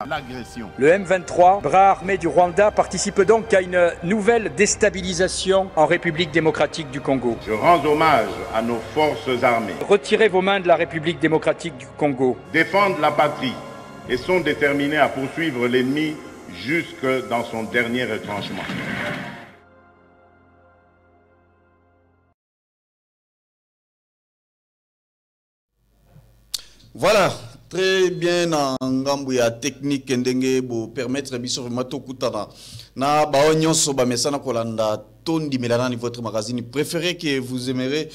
l'agression. Le M23, bras armé du Rwanda, participe donc à une nouvelle déstabilisation en République démocratique du Congo. Je rends hommage à nos forces armées. Retirez vos mains de la République démocratique du Congo. Défendent la patrie et sont déterminés à poursuivre l'ennemi jusque dans son dernier retranchement. Voilà, très bien en Gambouya technique ndenge bo permettre biso vraiment to kutana na ba nyonso ba mesana kolanda tondi melana ni votre magazine préféré que vous aimerez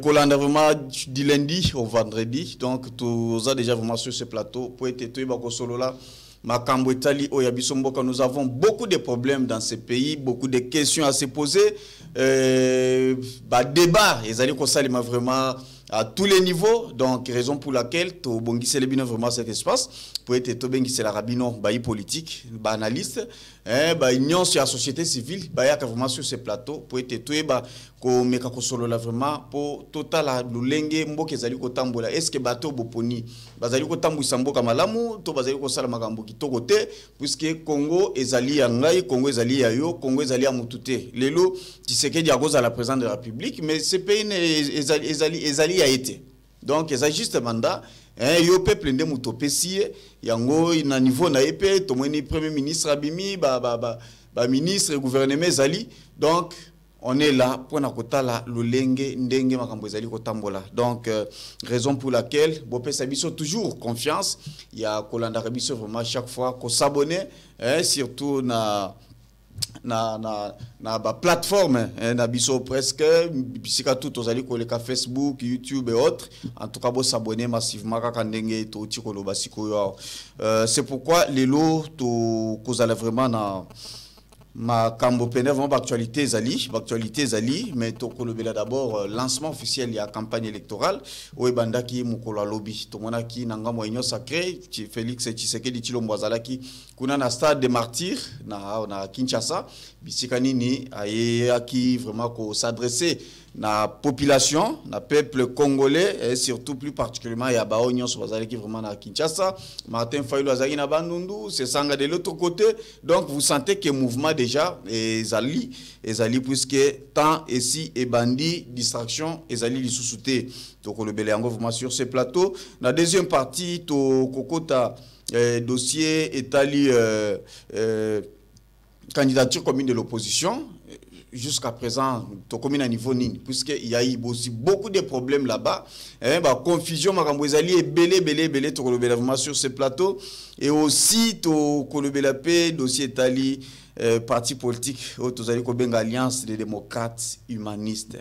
kolanda vraiment du lundi au vendredi. Donc tout ça déjà vraiment sur ce plateau pour être tout ba ko solo là Makambo Etali Oyabiso Mboka, nous avons beaucoup de problèmes dans ce pays, beaucoup de questions à se poser. Débat, ils allaient constater vraiment à tous les niveaux. Donc, raison pour laquelle, tu as vraiment cet espace pour être c'est la rabino, politique, analyste, union sur la société civile, vraiment sur ce plateau pour être tout vraiment pour total lulenge mboka ezali kotambola est-ce que bato boponi bazali kotambwisa mboka malamu to bazali kosala makambo kitoko te puisque Congo ezali ya ngai, Congo ezali ya yo, Congo ezali ya mutu te lelo Tshisekedi akoza la président de la République mais ce pays ezali ya été donc ezali juste mandat yo peuple nde mutu pesi yango na niveau na epé to moni premier ministre abimi ba ministre gouvernement ezali donc on est là pour nakotala lolenge ndenge makambo ezali kotambola donc raison pour laquelle bopesa biso toujours confiance ya kolanda biso vraiment chaque fois ko s'abonner surtout na ba plateforme na biso presque bisika tout ozali koleka Facebook, YouTube et autres en tout cas bo s'abonner massivement kaka ndenge to tikolo basiko c'est pourquoi lelo to kozala vraiment na ma kambo pene vraiment actualité zali mais to kolobela d'abord lancement officiel ya campagne électorale o bandaki mukolo lobby to monaki nanga moyenyo sacré Félix Tshisekedi Tshilombo azalaki kuna na stade des martyrs na Kinshasa bisika nini ayaki vraiment ko s'adresser na population na peuple congolais et surtout plus particulièrement ya baonyo bazalaki vraiment na Kinshasa Martin Fayulu azaki na Bandundu c'est sanga de l'autre côté donc vous sentez que mouvement déjà ezali puisque temps ici et bandi distraction ezali li sous-souté donc le belango vraiment sur ce plateau la deuxième partie to kokota dossier etali candidature commune de l'opposition jusqu'à présent, tu commune à niveau nini, puisqu'il y a eu aussi beaucoup de problèmes là-bas, confusion, Marambouezali est belé, tu vraiment sur ce plateau, et aussi tu paix, dossier Itali, parti politique, tu as alliance des démocrates humanistes,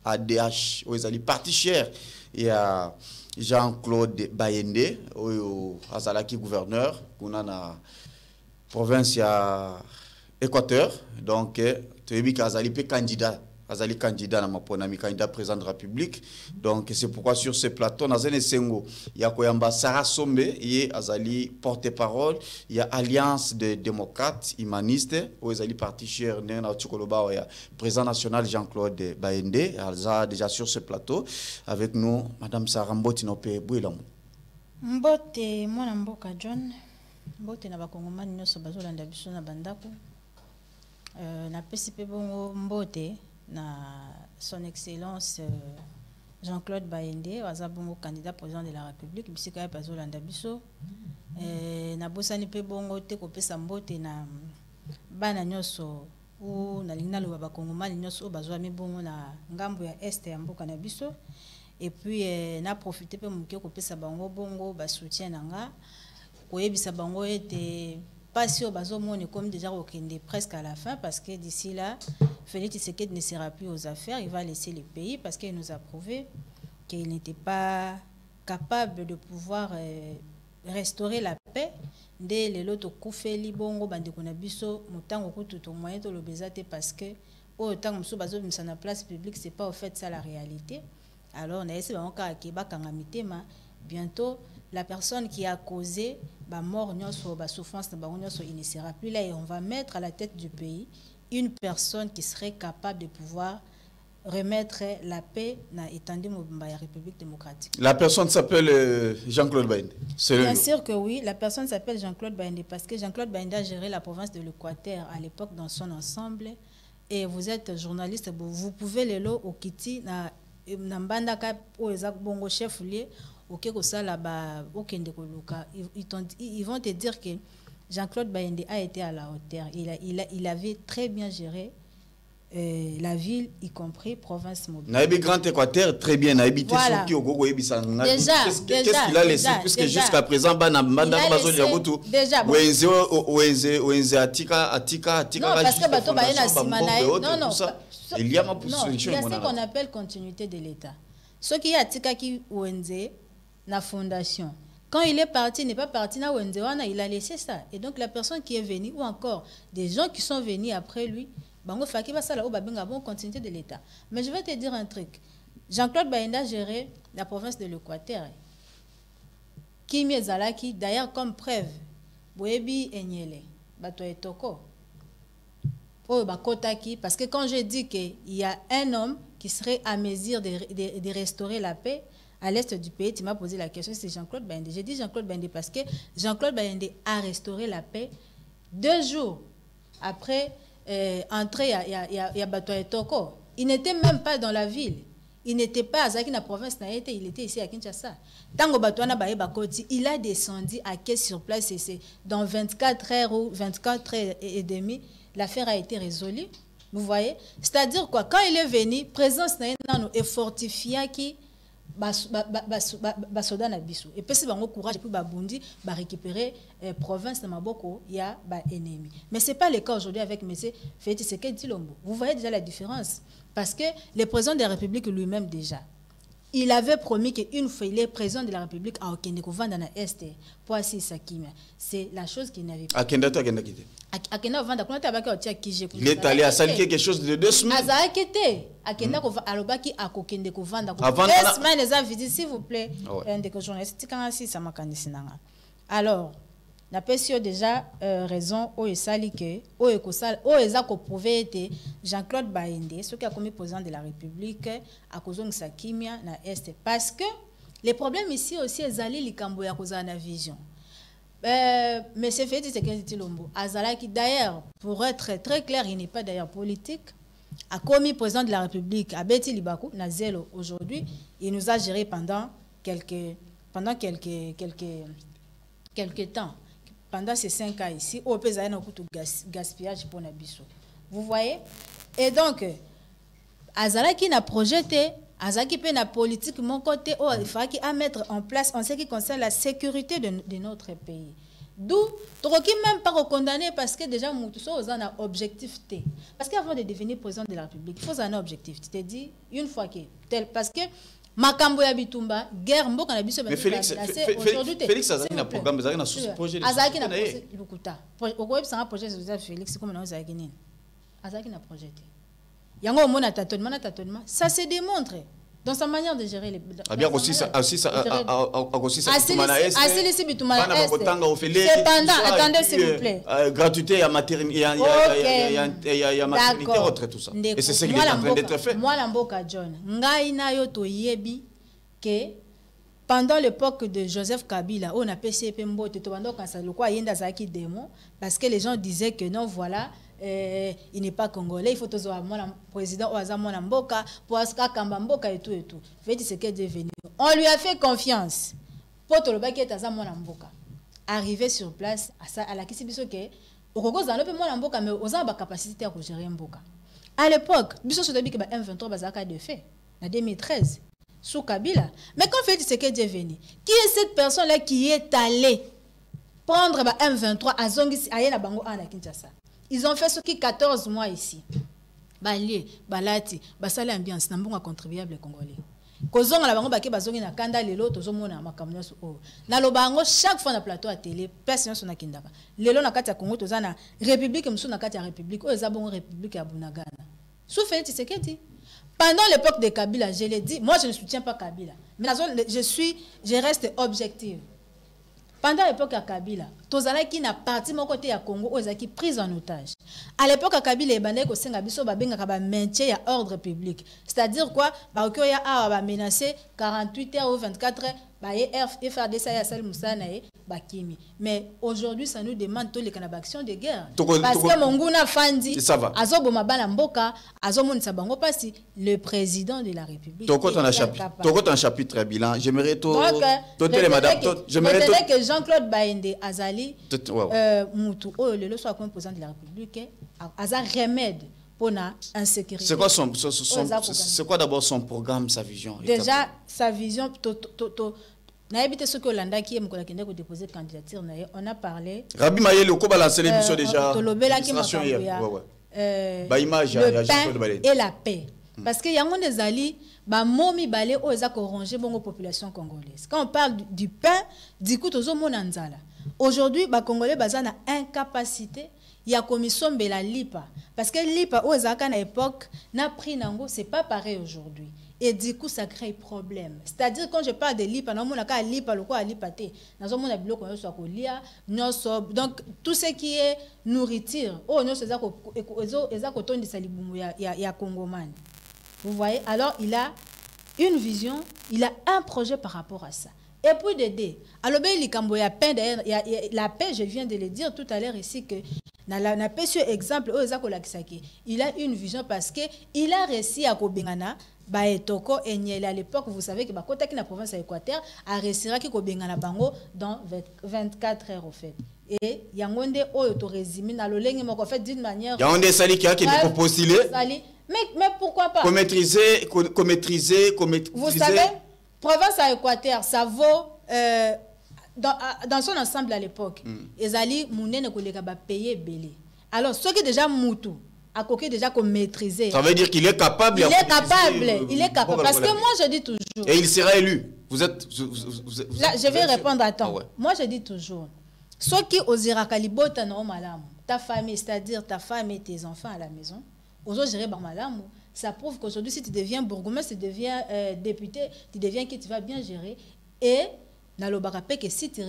ADH, tu parti cher, il y a Jean-Claude Bayende, Azalaki gouverneur, qu'on a na province ya Équateur, donc Azali candidat na maponami candidat président de la République donc c'est pourquoi sur ce plateau na zene sengo ya koyamba Sarah Sombe et azali porte-parole il y a alliance des démocrates humanistes ou azali parti cher na Tshikoloba ya président national Jean-Claude Bayende alza déjà sur ce plateau avec nous madame Sarah Mboti nope bwilamu Mbote mwana mboka John Mbote na bakongomani nyonso bazolanda biso na bandako na PCP bongo mbote na son excellence Jean-Claude Bayende waza bongo candidat président de la République bisika bazolanda biso na bosani pe bongo te kopesa mbote na bana nyonso ou na lingna lo bakongomani nyonso bazwami bongo na ngambo ya est ya mboka na biso et puis na profiter pe muke kopesa bango bongo ba soutien nanga koyebisa bango ete pas si au bazomone comme déjà okende presque à la fin parce que d'ici là Félix Tshisekedi ne sera plus aux affaires, il va laisser le pays parce qu'il nous a prouvé qu'il n'était pas capable de pouvoir restaurer la paix dès les loto koufeli bongo bandeko na biso mutango kututo moyen to lobezate parce que autant muso bazo bimisa na place publique c'est pas au fait ça la réalité. Alors on a essayé bango ka ba kanga mitema bientôt la personne qui a causé la mort, la souffrance, il ne sera plus là et on va mettre à la tête du pays une personne qui serait capable de pouvoir remettre la paix dans l'étendue de la République démocratique. La personne s'appelle Jean-Claude Baïndé. Bien sûr que oui, la personne s'appelle Jean-Claude Baïndé parce que Jean-Claude Baïndé a géré la province de l'Équateur à l'époque dans son ensemble. Et vous êtes journaliste, vous pouvez le lo au Kiti na mbandaka o ezak bongo chef lié OK ko ça là-bas okende ko luka. Ils vont te dire que Jean-Claude Baïndé a été à la hauteur. Il avait très bien géré la ville, y compris province mobile. Naïbi Grand Équateur, très bien. Naïbi Voilà. Qu'est-ce qu'il a laissé puisque jusqu'à présent, déjà. Non, parce que bateau non, il y a ce qu'on appelle continuité de l'État. Ce qui a tika qui Wenze, la fondation. Quand il est parti, il n'est pas parti na Wenze, il a laissé ça. Et donc la personne qui est venue, ou encore des gens qui sont venus après lui, bango faki ba sala o ba benga bon continuité de l'État. Mais je vais te dire un truc. Jean-Claude Baïndé a géré la province de l'Équateur. Kimi ezalaki d'ailleurs comme preuve. Boyebi Enyele, bato etoko. Oh bakotaki parce que quand je dis qu'il y a un homme qui serait à mesure de restaurer la paix à l'est du pays, tu m'as posé la question, c'est Jean-Claude Baïndé. J'ai dit Jean-Claude Baïndé parce que Jean-Claude Baïndé a restauré la paix 2 jours après entrer à Batoa Toko. Il n'était même pas dans la ville. Il n'était pas à Zaki, la province, il était ici à Kinshasa. Tango Batoana Baye Bakoti, il a descendu à quai sur place et c'est dans 24 heures ou 24 heures et demie, l'affaire a été résolue. Vous voyez? C'est-à-dire quoi? Quand il est venu, présence n'a est fortifié qui basoda na biso et puis c'est bango courage et puis babundi ba récupérer province de Maboko il y a ba ennemi. Mais c'est pas le cas aujourd'hui avec monsieur Félix Tshisekedi Tshilombo. Vous voyez déjà la différence parce que le président de la République lui-même déjà il avait promis qu'une fois il est président de la République à Okende ko vanda na Est pour assis Sakimia. C'est la chose qu'il n'avait pas. Akenda to akenda kite. Akenda vanda kuna tabaka otia kije. Il est allé à salir quelque chose de 2 semaines. Azakete akenda ko alobaki akokende ko vanda ko 2 semaines les avis s'il vous plaît un des journalistes quand si ça makanisi nanga. Alors na pesio déjà raison o esali que o ekosal o ezako prouver que Jean-Claude Baïndé ce qui a commis président de la République à kozongisa kimia na Est parce que les problèmes ici aussi ezali likambo ya kozana na vision. Monsieur Félix Tshisekedi Tshilombo azalaki d'ailleurs pour être très clair il n'est pas d'ailleurs politique a commis président de la République à Betty Libakou na zélo aujourd'hui il nous a géré pendant quelques temps. Pendant ces 5 ans ici, au pays, il y a beaucoup de gaspillage pour Nabiso. Vous voyez? Et donc, Azalaki n'a projeté, Azalaki peut na politique, mon côté, il faut qu'il mettre en place en ce qui concerne la sécurité de notre pays. D'où, tu ne peux même pas condamner parce que déjà, Moutousso, on a un objectif T. Parce qu'avant de devenir président de la République, il faut un objectif. Tu te dis, une fois que, parce que, Makambo ya bitumba guerre mboka na biso. Mais Félix Azaki na programme Azaki na sous-projet. Azaki na projet lukuta. Okoyeb sanga projet de Félix comme na Azaki nini. Azaki na projet. Yango mona tâtonnement, ça se démontre dans sa manière de gérer les. Ah bien aussi ça cependant, attendez s'il vous plaît. Gratuité à maternité autre tout ça. Et c'est ce qui est en train d'être fait. Moi Lamboka John, ngai na yo to yebi que pendant l'époque de Joseph Kabila, on a PCP Mbote to bando kansa lokwa yenda zaki démon parce que les gens disaient que non voilà il n'est pas congolais, il faut toujours avoir un président ou un mboka pour kamba mboka et tout et tout. Fait ce qu'est devenu. On lui a fait confiance. Pour tout le bac est à mboka. Arrivé sur place à la kisibiso que au Congo za lope mwana mboka mais aux ba capacité à gérer mboka. À l'époque, biso so debi que M23 bazaka de fait en 2013 sous Kabila. Mais quand fait ce qu'est devenu. Qui est cette personne là qui est allée prendre M23 à Zongisi à bango à Kinshasa? Ils ont fait ce qui 14 mois ici. Balie, balati, basale ambiance, n'ambonga contribuable congolais. Kozonga la bango bake bazongi na kanda lelo tozomona makamno so o. Na lobango chaque fois na plateau à télé, personne sur na kindaka. Lelo na kati ya Congo tozana république musu na kati ya république o ezabongo république ya Bunagana. Sous Félix Tshisekedi. Pendant l'époque de Kabila, je l'ai dit, moi je ne soutiens pas Kabila. Mais je reste objective. Pendant l'époque à Kabila, tozala qui n'a parti mon côté à Congo aux qui pris en otage. À l'époque à Kabila, les bandits au Sengabiso babenga kaba maintien à ordre public. C'est-à-dire quoi? Bah que ya a menacé 48 heures ou 24 heures. Bah FRDC ya sel musana bah kimi. Mais aujourd'hui ça nous demande tous les action de guerre. Parce que Monguna Fandi, azobo mabala mboka, azomoni sabango pasi le président de la République. Toko un chapitre bilan. J'aimerais j'aimerais que Jean-Claude Baende Azali Moutou le soit comme président de la République Azar remède pour la insécurité. C'est quoi d'abord son programme, sa vision? Déjà sa vision n'a évité ce que Hollanda qui est déposer candidature on a parlé Rabi Mayele ko balancer l'émission déjà le pain et la paix parce que yango des ali ba momi balé o eza ko ranger bongo population congolaise. Quand on parle du pain du coup tozo mona nzala aujourd'hui ba congolais baza na incapacité ya commission bela lipa parce que lipa o eza kana époque na prix nango c'est pas pareil aujourd'hui. Et du coup, ça crée problème. C'est-à-dire, quand je parle de lipa, donc tout ce qui est nourriture, vous voyez, alors il a une vision, il a un projet par rapport à ça. Et puis d'aider. Alors, la paix, je viens de le dire tout à l'heure ici, que na pécieux exemple, il a une vision parce qu'il a réussi à Kobengana. Toko et Niel à l'époque, vous savez que côté qui la province Équateur a réussi à Kobengana Bango dans 24 heures au fait. Et Yangonde auto-résumé dans le ligne, en fait d'une manière. Yangonde Sali qui a postulé. Mais pourquoi pas? Qu'on maîtriser. Vous savez, province à Équateur, ça vaut dans son ensemble à l'époque. Ezali Mounene Koleka ba payer belé. Alors ceux qui déjà moutou. À côté déjà qu'on maîtriser. Ça veut dire qu'il est capable. Il est capable. Parce que moi je dis toujours. Et il sera élu. Vous êtes. Là, je vais répondre à temps. Moi je dis toujours. Ceux qui osera kalibota no malamu. Ta famille, c'est-à-dire ta femme et tes enfants à la maison. Aujourd'hui gérer par malamu. Ça prouve qu'aujourd'hui si tu deviens bourgmestre, tu deviens député, tu deviens qui tu vas bien gérer. Et dans le barapé que si tu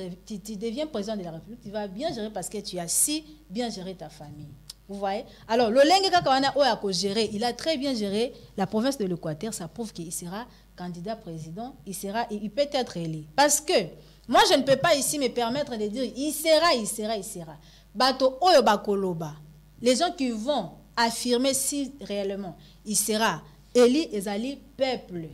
deviens président de la République, tu vas bien gérer parce que tu as si bien géré ta famille. Vous voyez? Alors, le Lengue Kakawana a géré, il a très bien géré la province de l'Équateur. Ça prouve qu'il sera candidat président. Il peut être élu. Parce que moi, je ne peux pas ici me permettre de dire il sera. Bato Oyo Bakoloba. Les gens qui vont affirmer si réellement il sera élu, Ezali peuple.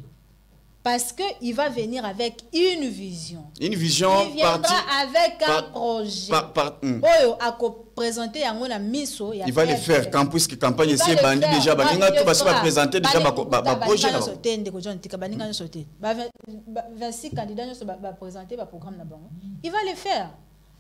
Parce qu'il va venir avec une vision. Une vision. Il viendra avec un projet. Oyo a présenté à Misso. Il va le faire. Quand puisque campagne ici est bandit déjà, il va se présenter déjà ma projet. 26 candidats vont présenter le programme. Il va le faire.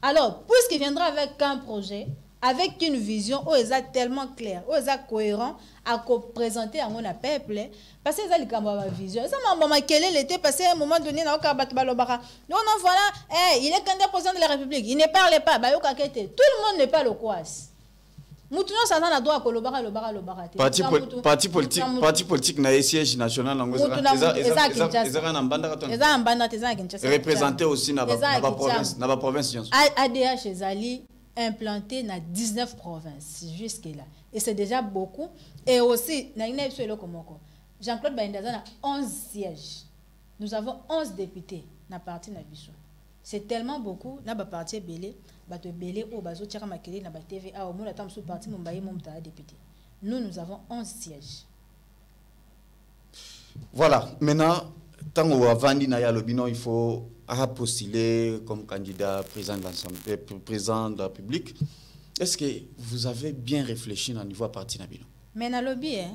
Alors, puisqu'il viendra avec un projet, avec une vision, où il est tellement clair, où il est cohérent, à présenter à mon peuple, parce que c'est une vision. Ça m'a quel était passé à un moment donné, non, voilà, il est candidat président de la République, il ne parle pas, tout le monde ne parle quoi. Moutouna, ça n'a droit à le parti politique n'a siège national représenté aussi dans la province. ADH Ezali implanté dans 19 provinces jusque-là. Et c'est déjà beaucoup. Et aussi, Jean-Claude Baindaza a 11 sièges. Nous avons 11 députés dans le parti Nabiso. C'est tellement beaucoup. Dans le parti Belé, nous avons 11 sièges. Voilà. Maintenant, tant qu'on va vendre, il faut postuler comme candidat président de la République. Est-ce que vous avez bien réfléchi au niveau parti Nabino? Mais dans le lobby, est-ce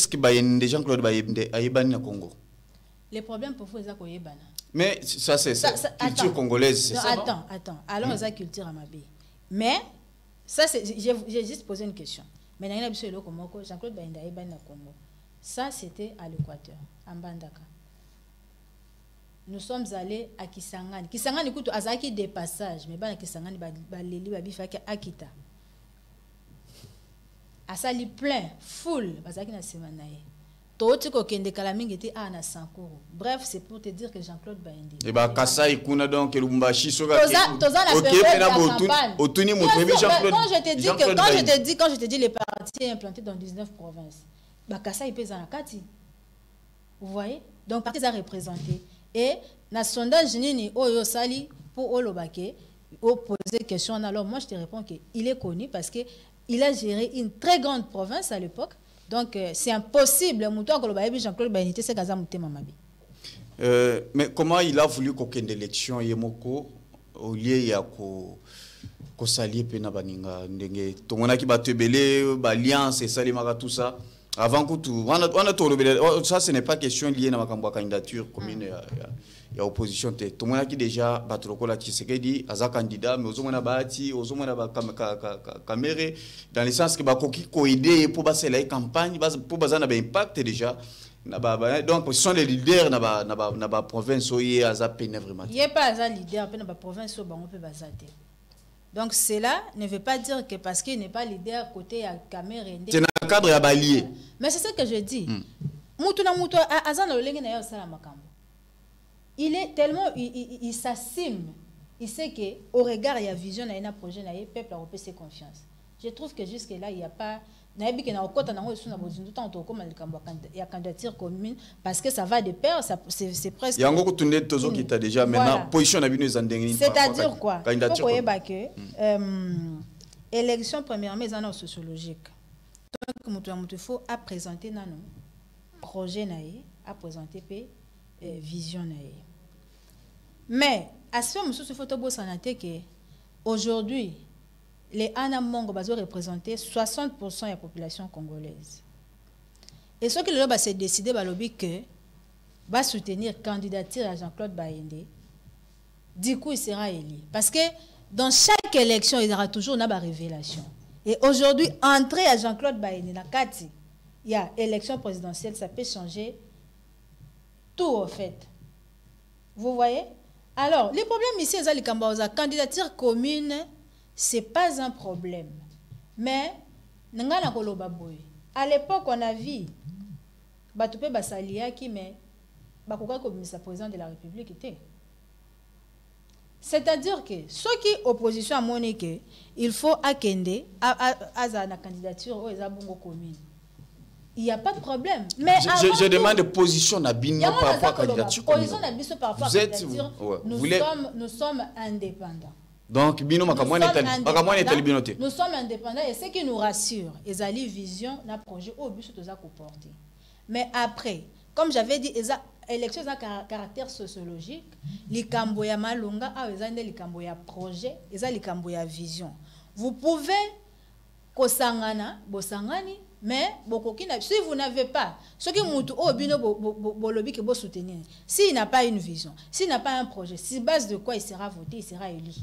que des gens Claude Bayebani na Congo? Les problèmes pour vous, c'est que mais ça c'est culture congolaise. Attends. Alors, c'est culture à ma vie. Mais ça, j'ai juste posé une question. Mais Jean-Claude Bainda Ayebani na Congo. Ça, c'était à l'Équateur, à Mbandaka. Nous sommes allés à Kisangani. Kisangani, écoute, Azaki des passages, mais à Kisangani, Baleli, Babifaki, Akita. Asali plein, full, Azaki na Semanaye. Bref, c'est pour te dire que Jean-Claude Baindi. Et bah Kassa ikuna donc Lubumbashi soka. Quand je te dis les partis implantés dans 19 provinces, bah Kassa il pèse en Kati. Vous voyez? Donc partis à représenter et na sondage nini oyo sali pour Olobake au poser question. Alors moi je te réponds que il est connu parce que il a géré une très grande province à l'époque. Donc, c'est impossible. Jean-Claude Bainité, c'est mais comment il a voulu qu'aucune élection Yemoko au lieu il y a ko salier pena baninga ndenge tongona ki batebele alliance et salimaka tout ça avant que tout on a tout ça ce n'est pas question liée na makambo candidature commune ya opposition te tongona ki déjà batolokola Tshisekedi aza candidat mais ozomona bati ozomona ba caméra dans le sens que bakoki ko aider pour baser la campagne pour bazana ba impact déjà donc ce sont les leaders na ba province oye aza peine vraiment il est pas aza leader pe na ba province bango pe bazate. Donc cela ne veut pas dire que parce qu'il n'est pas leader côté à caméra c'est dans le cadre ya balié. Mais c'est ce que je dis. Mutu na mutu aza na lolenge na yo sala makambo. Il est tellement, il s'assume. Il sait qu'au regard, il y a vision, il y a un projet, il y a un peuple à repasser confiance. Je trouve que jusque-là, il n'y a pas... Il y a candidature commune parce que ça va de pair, c'est presque... Il y a encore tout qui t'a déjà maintenant position. C'est-à-dire quoi? Il faut que élection première mise en sociologique. Donc, il faut présenter un projet, à présenter vision. Mais à ce moment il faut que aujourd'hui les Anamongo représentent 60% de la population congolaise. Et ce qui s'est décidé que va soutenir la candidature à Jean-Claude Baindi, du coup il sera élu. Parce que dans chaque élection, il y aura toujours une révélation. Et aujourd'hui, entrer à Jean-Claude Baindi, il y a élection présidentielle, ça peut changer tout au fait. Vous voyez? Alors, les problèmes ici, la candidature commune, ce n'est pas un problème. Mais, à l'époque, on a vu, Batoupe Bassalia qui met le président de la République était. C'est-à-dire que ceux qui opposition à Monique, il faut akende à la candidature aux abongo commune. Il n'y a pas de problème. Mais je demande position à Bino par rapport à la candidature. Position à Bino par rapport à la candidature. Nous sommes indépendants. Donc, Bino, nous sommes indépendants et ce qui nous rassure, ils ont une vision d'un projet au but de porter. Mais après, comme j'avais dit, l'élection a un caractère sociologique. Likamboya malunga, likamboya projet, likamboya vision. Vous pouvez kosangana, bosangani. Mais si vous n'avez pas, ce qui soutenir, s'il n'a pas une vision, s'il n'a pas un projet, sur base de quoi il sera voté, il sera élu.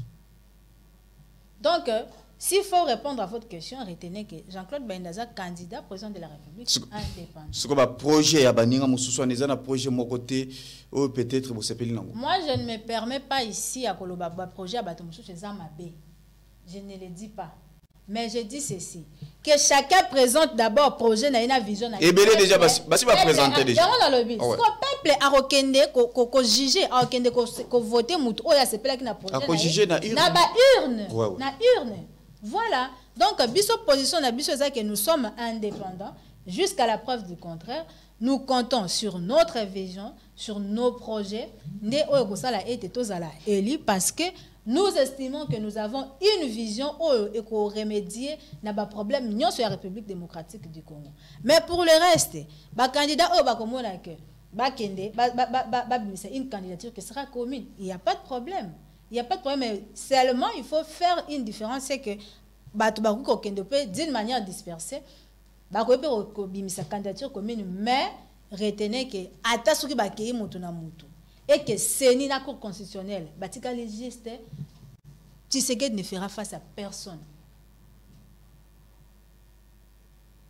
Donc, s'il faut répondre à votre question, retenez que Jean-Claude Baindaza, candidat président de la République, indépendant. Ce que projet à Baninga Moussoussouan, projet mon côté, peut-être vous s'appelez. Moi, je ne me permets pas ici à Koloba projet à Batomoussou chez Zamabé. Je ne le dis pas. Mais je dis ceci, que chacun présente d'abord projet na une vision. Et bien déjà, si va présenter déjà. Le peuple a rekende ko juger, a rekende ko voter mutu oya sepela ki na projet. A ko juger na urne. Na urne. Voilà. Donc biso position na biso ça que nous sommes indépendants jusqu'à la preuve du contraire. Nous comptons sur notre vision, sur nos projets. Né oyo ko sala ete tozala éli parce que nous estimons que nous avons une vision et qu'on remédie à des problèmes sur la République démocratique du Congo. Mais pour le reste, les candidats une candidature qui sera commune. Il n'y a pas de problème. Il n'y a pas de problème. Mais seulement, il faut faire une différence. C'est que d'une manière dispersée, sa candidature commune, mais retenez que et que c'est une cour constitutionnelle, Batika légiste, Tshisekedi ne fera face à personne.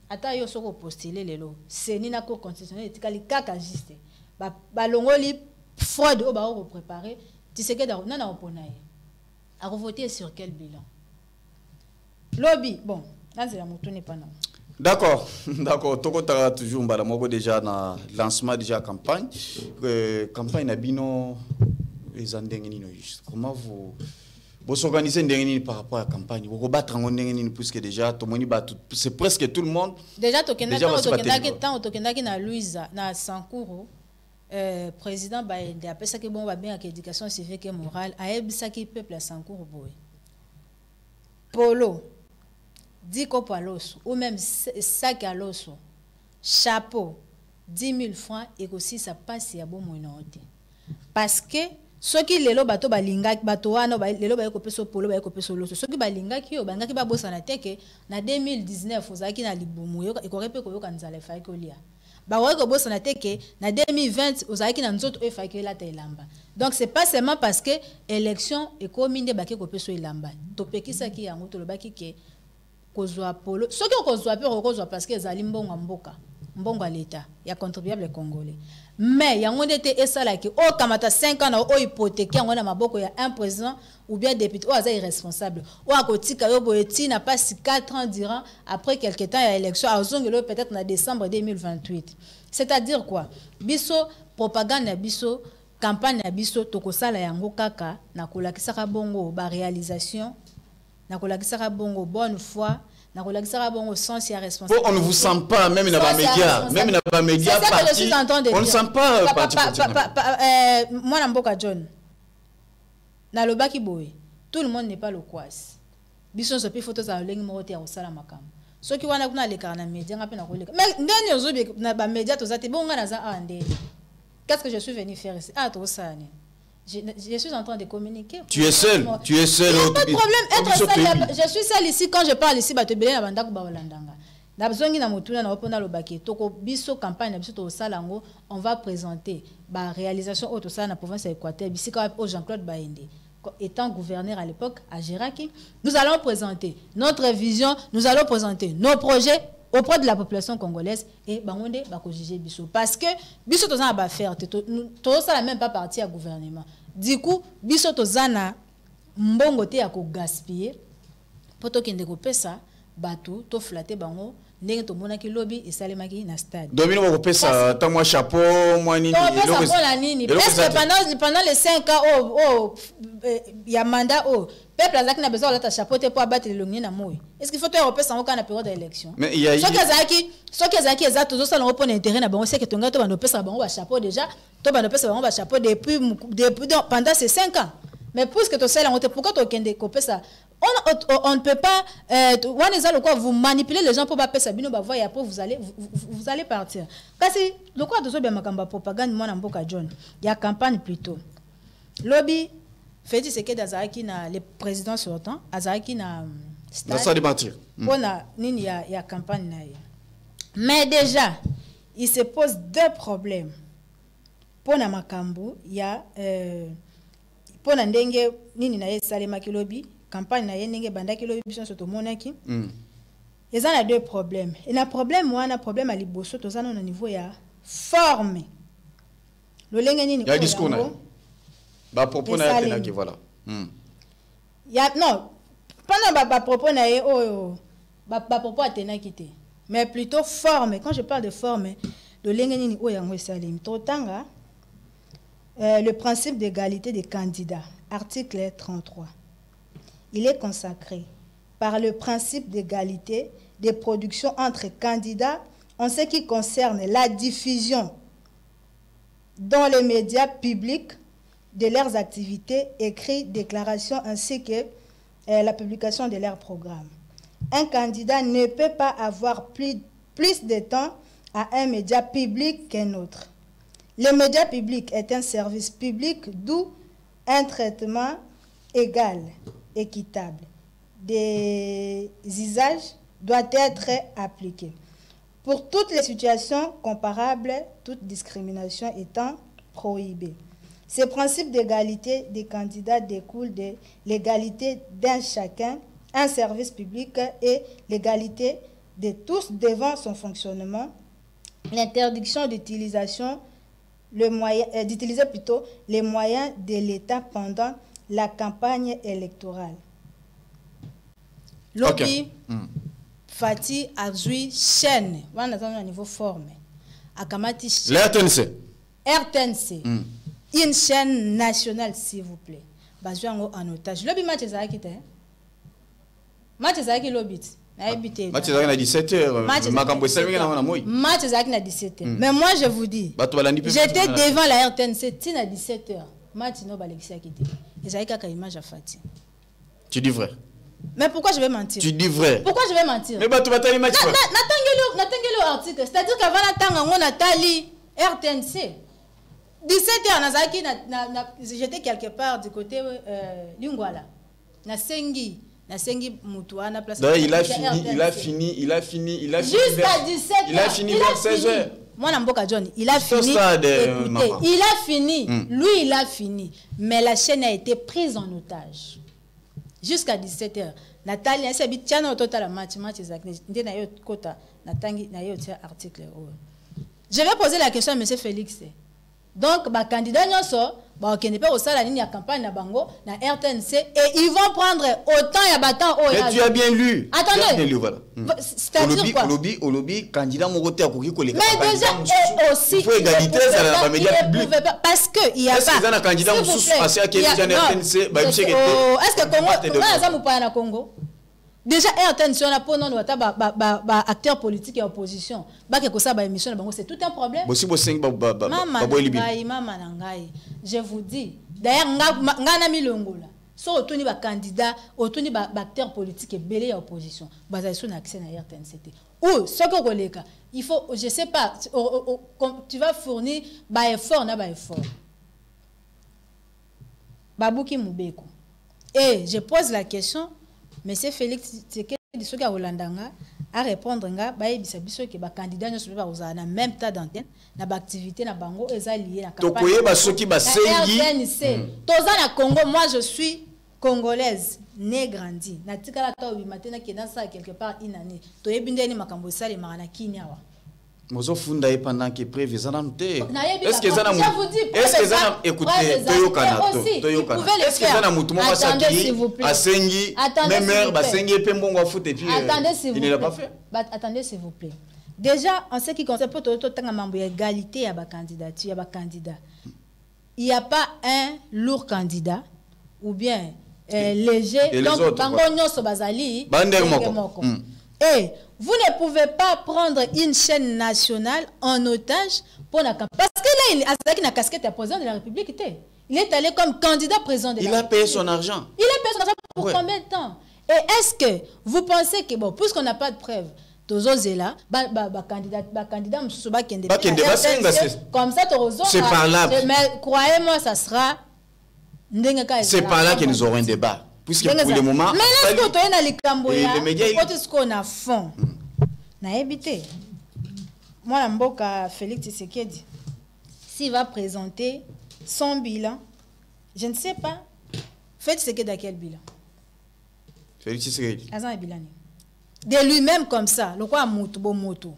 Ata yo soko postuler lelo, c'est une cour constitutionnelle, Tikali kaka juste. Ba longoli fraude au ba préparer, Tshisekedi na oponaye. A voter sur quel bilan? Lobby, bon, là c'est la moto n'est pas non. D'accord, d'accord. Toko tara toujours mbala moko déjà na lancement déjà campagne. Campagne na bino les andengeni no juste. Comment vous organisez ndengeni par rapport à la campagne? Vous rebattre en ndengeni puisque déjà tout moni ba c'est presque tout le monde. Déjà tokendaki na Louisa na Sankuru. Président Baende après ça que bon va bien avec éducation civique et morale a ebisaki peuple à Sankuru boy. Polo Diko Paloso, ou même sac à l'osso, chapeau, 10 000 francs, et aussi ça passe à bon monote. Parce que ceux qui les bateau balinga, bateau, les loba ekopé so polo, ekopé so l'osso, ceux qui balinga qui au banga qui ba bossa na teke, na 2019, vous avez qui na libumu, et qu'on répète qu'on zale fa ekolia. Ba ouais que bossa na teke, na 2020, vous avez qui na nzoto e fa ekola tailamba. Donc c'est pas seulement parce que élection et commune de baké kopé so ilamba. Topeki sa ki yango to le baki ke kozwa polo soki okozwa pe okozwa parce que ezali mbongo mboka mbongo l'état ya contribuable congolais mais yango ndete esala ki o kamata 5 ans na o hypothèque yango na maboko ya un président ou bien député o aza irresponsable o akotika yo boeti na passe 4 ans durant après quelque temps ya élection azongelo peut-être na décembre 2028 c'est-à-dire quoi biso propagande na biso campagne na biso tokosala yango kaka na kolakisaka bongo ba réalisation na kolakisaka bongo bonne foi na kolakisaka bongo sens ya responsabilité. On ne vous sent pas même dans les médias, même dans les médias partis. On ne sent pas parti. Moi na mboka John. Na lobaki boy. Tout le monde n'est pas le quas. Biso so pi photos za lengi mo te ya osala makambo. So ki wana kuna lekana na média ngapi na koleka. Mais ndeni ozobi na ba média to zate bonga na za ande. Qu'est-ce que je suis venu faire ici? Ah to sane. Je suis en train de communiquer. Tu es seul. Tu es seul. Il n'y a pas de problème. Être seul, je suis seul ici. Quand je parle ici, je vais on va présenter la réalisation de la province d'Équateur. Jean-Claude Baende, étant gouverneur à l'époque à Géraki, nous allons présenter notre vision, nous allons présenter nos projets auprès de la population congolaise et bangonde bako juger biso parce que biso tozana ba faire to ça même pas parti à gouvernement du coup biso tozana mbongo te ya ko gaspiller poto kende ko pesa bato to flatter bango ndenge to monaki lobby esalemaki na stade domino ko pesa ta moi chapeau moi nini parce que pendant les 5 ans ya mandat peuple azaki na besoin de chapeau te pour abattre le longni na moi. Est-ce qu'il faut te repasser en cas de période d'élection? Mais il y a ceux qui azaki za toujours ça on pone intérêt na bango c'est que tonga to bano pesa bango ba chapeau déjà to bano pesa bango ba chapeau depuis pendant ces 5 ans. Mais puisque to sala on te pourquoi to kende ko pesa on ne peut pas vous manipuler les gens pour pas pesa bino ba voir et après vous allez partir. Parce que le quoi de bien makamba propagande moi na mboka John. Il y a campagne plutôt. Lobby Fedi Sekedi Azaraki na le président sortant, Azaraki na stade. On a nini ya campagne na ye. Mais déjà, il se pose deux problèmes. Pour na makambu, il y a pour na ndenge nini na ye salemaki lobby, campagne na ye ndenge bandaki lobby biso soto monaki. Il y a deux problèmes. Et na problème moi na problème à liboso tozana au niveau ya forme. Le lenge nini ya discours na. Bah propos na yake naki voilà. Ya non pendant ba propos na ye ba propos atena kité mais plutôt forme. Quand je parle de forme de lengeni o yango salim totanga le principe d'égalité des candidats article 33 il est consacré par le principe d'égalité des productions entre candidats en ce qui concerne la diffusion dans les médias publics de leurs activités, écrits, déclarations, ainsi que la publication de leurs programmes. Un candidat ne peut pas avoir plus de temps à un média public qu'un autre. Le média public est un service public, d'où un traitement égal, équitable. Des usages doivent être appliqués. Pour toutes les situations comparables, toute discrimination étant prohibée. Ce principe d'égalité des candidats découle de l'égalité d'un chacun, un service public et l'égalité de tous devant son fonctionnement, l'interdiction d'utilisation, d'utiliser plutôt les moyens de l'État pendant la campagne électorale. Lobby, Fati a joué chaîne. On a un niveau formé. Akamati chaîne. RTNC. RTNC. Une chaîne nationale, s'il vous plaît. Basé en otage. Lobby match est à qui t'es? Match est à qui lobby? Match est à 17h. Match est à 17h. Mais moi, je vous dis, j'étais devant la RTNC à 17h. Match n'est pas Alexis qui était. Et j'ai qu'à image à Fati. Tu dis vrai. Mais pourquoi je vais mentir? Tu dis vrai. Pourquoi je vais mentir? Mais tu vas t'aller match. N'attendez l'article. C'est-à-dire qu'avant la on a tali RTNC. 17h, j'étais quelque part du côté Lingwala. Na Sengi Moutoua, na place. Il a fini. Jusqu'à 17h. Il a fini vers 16h. Moi, Namboka John, il a fini. Écoutez, il a fini. Lui, il a fini. Mais la chaîne a été prise en otage. Jusqu'à 17h. Nathalie, c'est bien au total match article. Je vais poser la question à M. Félix. Donc, les candidats qui ne pas au la ligne de campagne bango na RTNC et ils vont prendre autant y a battant. Mais tu as bien lu. Attendez. C'est-à-dire quoi? Au lobby, candidat Moroté a couru les mais déjà, et aussi, il faut égalité, ça n'a pas média public. Parce que il y a pas. Est-ce que les candidats sont passés à quel RTNC? Est-ce que Congo na Congo? Déjà, RTNC, on a pour nous acteurs politiques et opposition. C'est tout un problème. Je vous dis, d'ailleurs, ngana milongola. So autoni ba candidat, autoni ba acteurs politiques et belé à opposition. Baza son accès à RTNC. Ou ce que releka, il faut, je sais pas, tu vas fournir ba effort na ba effort. Babouki Moubeko. Et je pose la question. Monsieur Félix, c'est que les gens qui ont à répondre, que les candidats ne sont pas en même temps d'antenne, dans l'activité, dans bango, ils sont liés à la campagne. Congo, moi je suis congolaise, née grandie. Na tikala ta obimatena qui dans ça quelque part une année. To ebindeni makambo sale marana kinyawa. Mozo funda et pendant que prévu ça n'a pas. Est-ce que ça n'a est-ce que ça n'a écoutez Toyokana est-ce que ça n'a mutumo masaki asengi même heure basengi pe mbongo foot et puis il ne l'a pas fait. Attendez s'il vous plaît. Déjà en ce qui concerne pour tanga mambo égalité à ba candidature à ba candidat. Il n'y a pas un lourd candidat ou bien léger donc bango nyonso bazali moko. Et vous ne pouvez pas prendre une chaîne nationale en otage pour la campagne. Parce que là, il a casquette à président de la République. Il est allé comme candidat président de la République. Il a payé son argent. Il a payé son argent pour combien de temps? Et est-ce que vous pensez que, bon, puisqu'on n'a pas de preuves, comme ça, c'est par là. Mais croyez-moi, ça sera. C'est par là que nous aurons un débat. Puisque pour le moment, mais là, ce qu'on a les médias, ce qu'on a fond, n'a évité. Moi, la mboka Félix Tshisekedi, s'il va présenter son bilan, je ne sais pas. Félix Tshisekedi à quel bilan? Félix Tshisekedi. Un bilan. De lui-même comme ça, le quoi moto.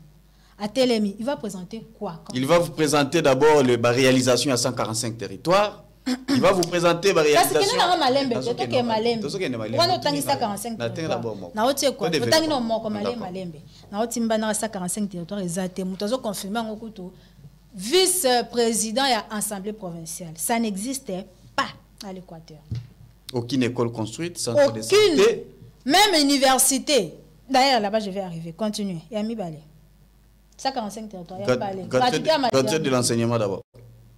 À Télémi, il va présenter quoi? Il va vous présenter d'abord la réalisation à 145 territoires. Il va vous présenter la réalisation. Parce que nous avons Malembe. Nous avons 145 territoires. Nous avons 145 territoires. Nous avons confirmé vice-président et assemblée provinciale. Ça n'existait pas à l'Équateur. Aucune école construite, sans aucune. Même université. D'ailleurs, là-bas, je vais arriver. Continuez. Il y a mis balai. 145 territoires. Gratuit de l'enseignement d'abord.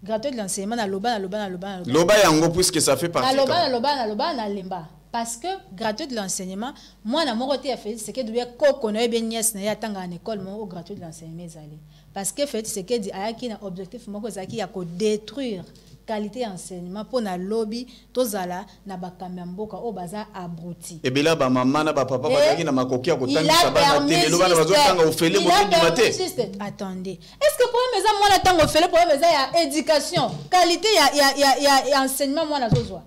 Gratuit de l'enseignement, Loba yango puisque ça fait partie. Loba. Parce que gratuit de l'enseignement, moi, na mon côté, c'est que devait connaître bien nièce na yatanga en école, moi, gratuit de l'enseignement parce que fait c'est que dit ayaki na objectif moi ko zaki ya ko détruire qualité enseignement pour na lobby tozala na bakamamboka o baza abruti. Et bela ba maman na ba papa bazaki na makoki ya kotangisa ba na télé loba na bazotanga ofele botendi maté. Attendez. Est-ce que pour mes moi na tango ofele pour mes ya éducation, qualité ya enseignement moi na zozwa.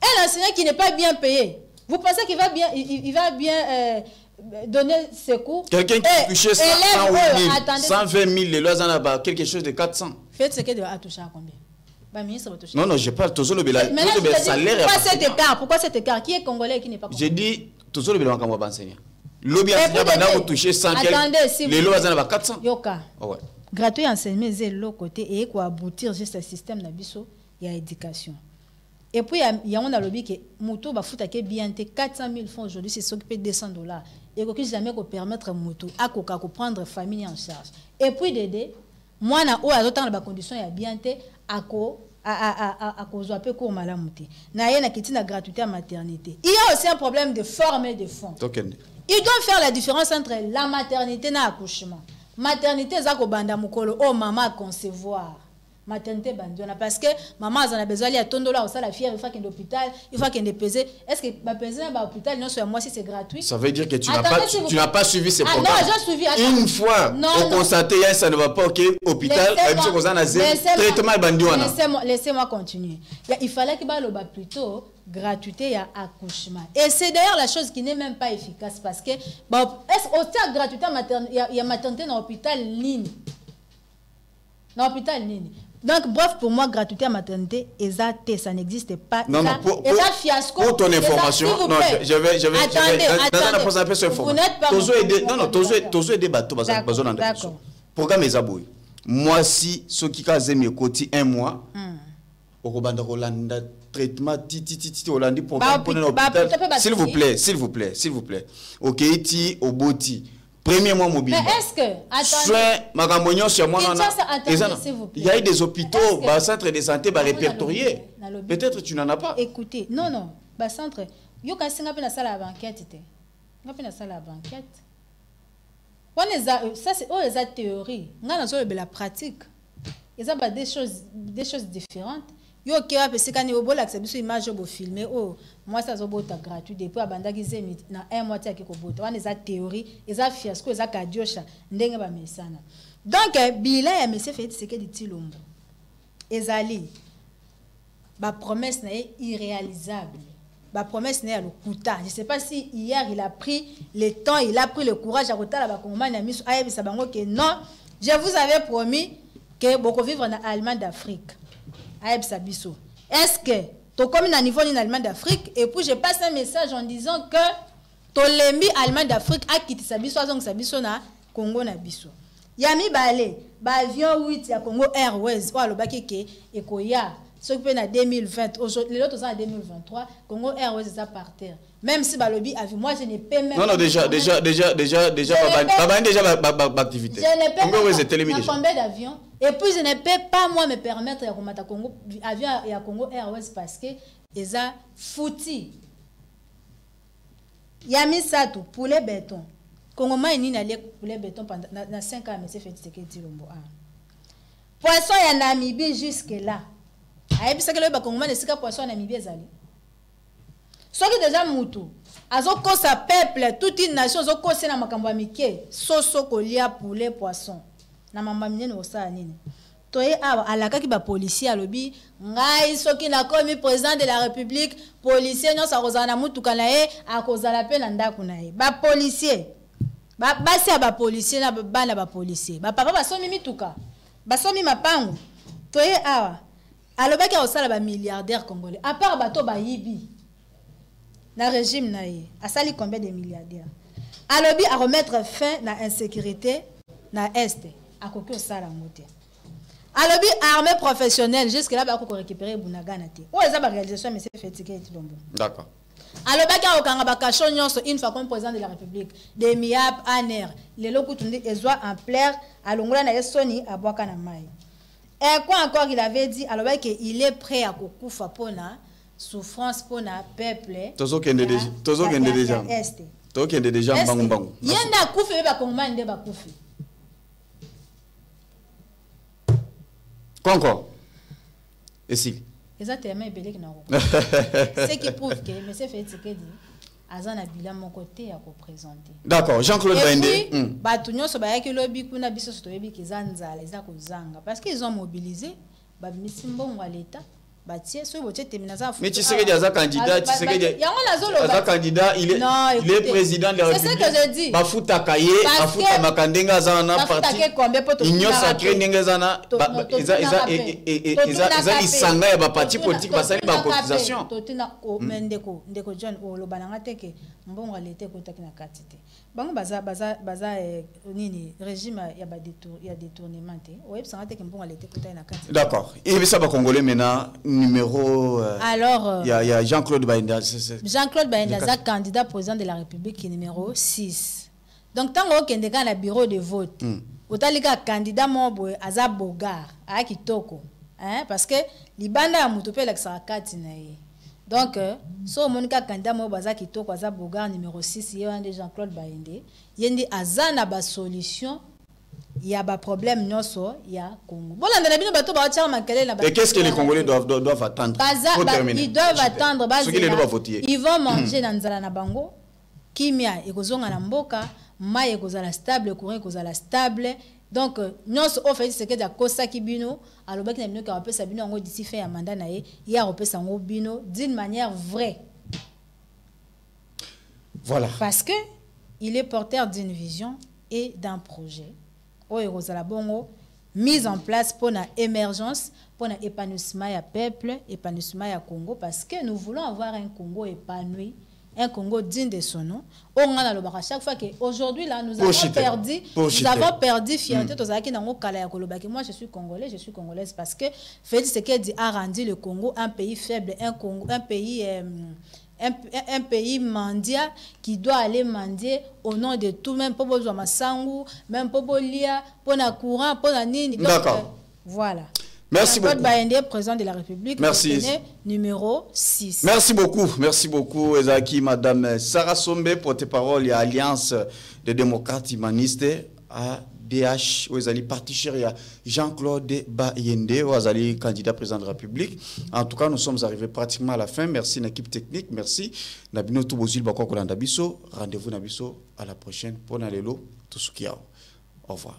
Un enseignant qui n'est pas bien payé. Vous pensez qu'il va bien il va bien donner ses cours? Quelqu'un qui touchait 120 000 les lois en a quelque chose de 400. Faites ce qu'il doit toucher à combien? Non, non, je parle toujours le salaire. Pourquoi cet écart? Qui est congolais et qui n'est pas congolais? J'ai dit toujours le bilan comme enseignant. Lobby enseignant va toucher 100 quelques. Les lots va 400. Yoka. Ouais. Gratuit enseignement c'est l'autre côté et quoi aboutir juste un système d'abisso et à éducation. Et puis il y a on a lobby que moto va foutre que bien 400 000 francs aujourd'hui c'est s'occuper de $200 et que jamais qu'on permettre moto à prendre famille en charge. Et puis d'aider moi na o azotanga ba condition ya bien te ako à cause un peu court malamuté. Na yena kiti na gratuité à maternité. Il y a aussi un problème de forme et de fond. Ils doivent faire la différence entre la maternité et l'accouchement. Maternité, c'est que banda mukolo, oh maman concevoir. Maternité bandiona parce que maman a besoin d'aller à ton dollar, ça la fière, il faut qu'elle est l'hôpital, il faut qu'elle est pesée. Est-ce que ma pesée à l'hôpital non sur moi si c'est gratuit? Ça veut dire que tu n'as pas suivi ces programmes. Non, j'ai suivi. Une fois on constaté ça ne va pas OK hôpital, traitement bandiona. Laissez-moi continuer. Il fallait que le bas plutôt gratuité à accouchement. Et c'est d'ailleurs la chose qui n'est même pas efficace parce que est-ce que gratuité il y a maternité dans l'hôpital ligne. Dans l'hôpital ligne. Donc, bref, pour moi, gratuité à maternité, ça n'existe pas. Non, non, pour ton information, non, je vais programme les abouilles. Moi, si ce qui a mes côtés un mois, au Rolanda traitement Hollandi pour s'il vous plaît. OK, ti au boti. Premier mois mobile. Mais est-ce que il y a eu des hôpitaux, des centres de santé répertoriés. Peut-être tu n'en as pas. Écoutez, non, bah centre. Yo ka singa pe na sala banquette te. Nga pe na sala banquette. Ça c'est les théories. Nga na so la pratique. Ils ont des choses différentes. Yo qui a pensé quand on a une image au filmer moi ça zo bota gratuit depuis abanda kizemi na un mois tia kiko bota wana za théorie eza fiasco eza kadiosha ndenge ba mesana donc bila ya monsieur fait ce que dit Lombo ezali ba promesse na irréalisable ba promesse na le kuta je sais pas si hier il a pris le temps il a pris le courage à rotala ba kongomani miso ayebisa bango que non je vous avais promis que boko vivre na Allemagne d'Afrique. Est-ce que tu comme à niveau en Allemagne d'Afrique et puis je passe un message en disant que Tolembi Allemagne d'Afrique a quitté Sabiso donc Sabiso na Congo na biso. Yami balé ba avion 8 ya Congo Airways ou alobaki ke ekoya s'occuper na 2020 aujourd'hui l'autre en 2023 Congo Airways est par terre. Même si balobi avion moi je ne peux même non déjà baba déjà activité. Je ne peux pas combien d'avions et puis je ne peux pas moi me permettre de remettre Congo avion à Congo Airways parce que ils a fouti. Yami Satou poulet béton. Congo maini na les poulet béton pendant 5 ans mais c'est fait ce que dit Lombo. Poisson ya Namibie jusque là. Ayebi ça que le Congo maini c'est que poisson ya Namibie ezali. Ce qui déjà mutu azoko sa peuple toute une nation azoko sena makambo amike soso kolia poulet poisson na mamba minene osala nini toye awa alakaki ba policier alobi ngai soki na komi président de la république policier non sa kozana mutuka na ye akozala pe na ndako na ye ba policier basi ya ba policier na bana ba policier ba papa basomi mituka basomi mapango toye awa alobaki osala ba milliardaire congolais à part bato ba yibi na régime na ye asali combien de milliardaires alobi à remettre fin na insécurité na est akoki osala mote alobi armée professionnelle jusque là ba ko récupérer bunagana te o eza ba réalisation mais c'est fait ticket Lombo d'accord alobaki akanga ba kachon nyonso une fois comme président de la république de miap aner lelo kutundi ezwa en plaire alongola na yesoni abwaka na mai et quoi encore il avait dit alobaki il est prêt à kokufa pona souffrance pour na peuple tozo kende déjà mbangu yenda kufi ba kongomani nde ba kufi encore et si exactement belek na roko ce qui prouve que monsieur fait ce que dit azana bilan mon côté à représenter d'accord Jean-Claude Bende batu nyonso ba yaki lobi kuna biso to yebi kizanzala eza kozanga parce qu'ils ont mobilisé ba misimbongo à l'état batie so botie terminaza mais tu sais que déjà candidat tu sais que déjà candidat il est président de la République. C'est ce que je dis. Bafuta kaye bafuta makandenga zana parti union sacrée ndenge zana eza isanga ya ba parti politique basali ba cotisation totina o mendeko ndeko John o lobananga teke mbongo alete kotaki na katite bango baza nini régime ya ba détournement te o yebsanga teke mbongo alete kotaki na katite. D'accord. Et ça va congolais maintenant numéro alors il y a Jean-Claude Baïnda. Jean-Claude Baïnda candidat président de la République numéro 6. Donc tant que dans le bureau de vote otalika candidat mobo aza bogar a kitoko hein parce que libanda ya muto pe la kati na ye. Donc so monika candidat mobo aza kitoko aza bogar numéro 6 yende Jean-Claude Baïnda yendi aza na ba solution. Il y a des problèmes nyonso ya Congo. Bon là bino bato ba tia makele na ba. Et qu'est-ce que les Congolais doivent attendre pour terminer? Ils doivent attendre ceux qui doivent voter. Ils vont manger dans nzala na bango. Kimia ekozonga na mboka, mai ekozala stable, courant ekozala stable. Donc nyonso au fait c'est que da kosa ki bino alobaki na bino ka opesa bino ngo d'ici fin ya mandat na ye, ya opesa ngo bino d'une manière vraie. Voilà. Parce que il est porteur d'une vision et d'un projet. La bongo mise en place pour l'émergence, pour l'épanouissement du peuple, l'épanouissement du Congo, parce que nous voulons avoir un Congo épanoui, un Congo digne de son nom. On a le à chaque fois qu'aujourd'hui là nous avons perdu fierté. Moi je suis congolais, je suis congolaise parce que Félix Tshisekedi a rendu le Congo un pays faible, un pays mendiant qui doit aller mendier au nom de tout, même pour besoin Massangu, même pour Bolia, pour na courant, pour na nini. D'accord. Voilà. Merci beaucoup. Baïndé, président de la République, merci. Numéro 6. Merci beaucoup, Ezaki, Madame Sarah Sombe, porte-parole et Alliance des démocrates humanistes à DH, où est parti chéri Jean-Claude Baïndé, où est candidat président de la République. En tout cas, nous sommes arrivés pratiquement à la fin. Merci l'équipe technique, merci. Nabino Toubozil Bakoko Landabiso. Rendez-vous Nabiso à la prochaine. Pour Nalélo, tout ce qu'il y a. Au revoir.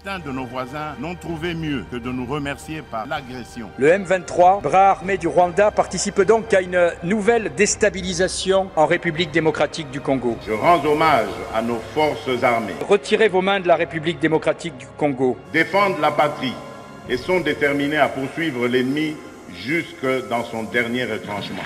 Certains de nos voisins n'ont trouvé mieux que de nous remercier par l'agression. Le M23, bras armé du Rwanda, participe donc à une nouvelle déstabilisation en République démocratique du Congo. Je rends hommage à nos forces armées. Retirez vos mains de la République démocratique du Congo. Défendent la patrie et sont déterminés à poursuivre l'ennemi jusque dans son dernier retranchement.